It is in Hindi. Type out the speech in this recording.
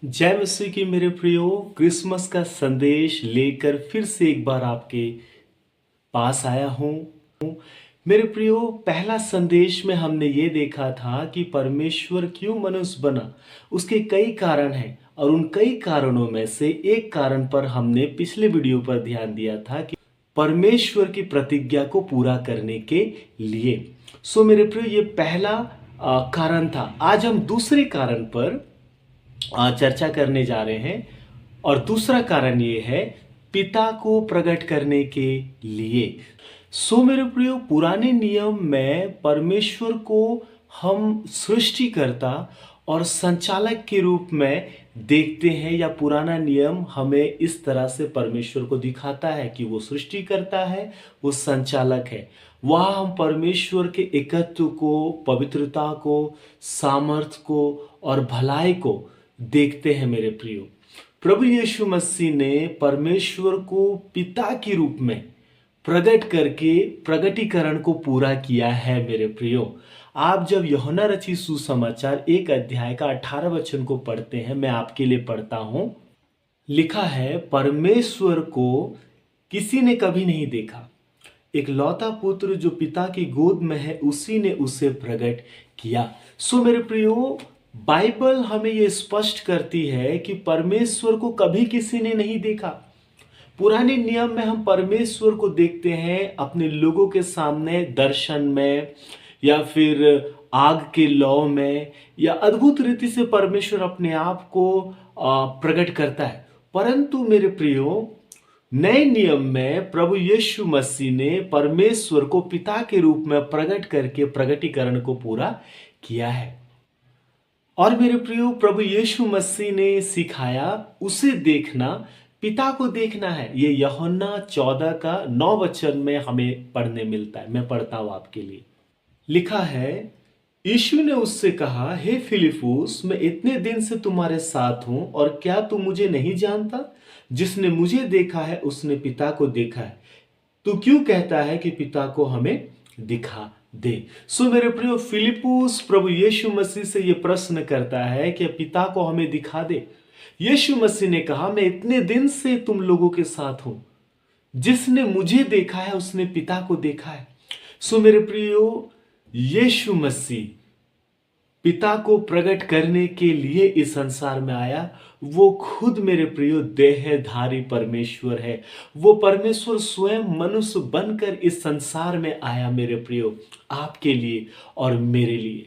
जय मसीह की मेरे प्रियो। क्रिसमस का संदेश लेकर फिर से एक बार आपके पास आया हूँ। मेरे प्रियो, पहला संदेश में हमने ये देखा था कि परमेश्वर क्यों मनुष्य बना। उसके कई कारण हैं और उन कई कारणों में से एक कारण पर हमने पिछले वीडियो पर ध्यान दिया था कि परमेश्वर की प्रतिज्ञा को पूरा करने के लिए। मेरे प्रियो, ये पहला कारण था। आज हम दूसरे कारण पर चर्चा करने जा रहे हैं और दूसरा कारण ये है पिता को प्रकट करने के लिए। मेरे प्रियो, पुराने नियम में परमेश्वर को हम सृष्टिकर्ता और संचालक के रूप में देखते हैं, या पुराना नियम हमें इस तरह से परमेश्वर को दिखाता है कि वो सृष्टिकर्ता है, वो संचालक है। वहाँ हम परमेश्वर के एकत्व को, पवित्रता को, सामर्थ्य को और भलाई को देखते हैं। मेरे प्रियो, प्रभु यीशु मसीह ने परमेश्वर को पिता के रूप में प्रकट करके प्रगटीकरण को पूरा किया है। मेरे प्रियो, आप जब यूहन्ना रचित सुसमाचार 1 अध्याय का 18 वचन को पढ़ते हैं, मैं आपके लिए पढ़ता हूं। लिखा है, परमेश्वर को किसी ने कभी नहीं देखा, एक लौता पुत्र जो पिता की गोद में है उसी ने उसे प्रकट किया। मेरे प्रियो, बाइबल हमें यह स्पष्ट करती है कि परमेश्वर को कभी किसी ने नहीं देखा। पुराने नियम में हम परमेश्वर को देखते हैं अपने लोगों के सामने दर्शन में, या फिर आग के लौ में, या अद्भुत रीति से परमेश्वर अपने आप को प्रकट करता है। परंतु मेरे प्रियो, नए नियम में प्रभु यीशु मसीह ने परमेश्वर को पिता के रूप में प्रकट करके प्रगटीकरण को पूरा किया है। और मेरे प्रियो, प्रभु यीशु मसीह ने सिखाया उसे देखना, पिता को देखना है। ये यूहन्ना 14 का 9 वचन में हमें पढ़ने मिलता है। मैं पढ़ता हूं आपके लिए। लिखा है, यीशु ने उससे कहा, हे फिलिप्पुस, मैं इतने दिन से तुम्हारे साथ हूं और क्या तू मुझे नहीं जानता? जिसने मुझे देखा है उसने पिता को देखा है। तू क्यों कहता है कि पिता को हमें दिखा दे? मेरे प्रियो, फिलिप्पुस प्रभु यीशु मसीह से यह प्रश्न करता है कि पिता को हमें दिखा दे। यीशु मसीह ने कहा, मैं इतने दिन से तुम लोगों के साथ हूं, जिसने मुझे देखा है उसने पिता को देखा है। मेरे प्रियो, यीशु मसीह पिता को प्रकट करने के लिए इस संसार में आया। वो खुद मेरे प्रियो देहधारी परमेश्वर है। वो परमेश्वर स्वयं मनुष्य बनकर इस संसार में आया मेरे प्रियो, आपके लिए और मेरे लिए।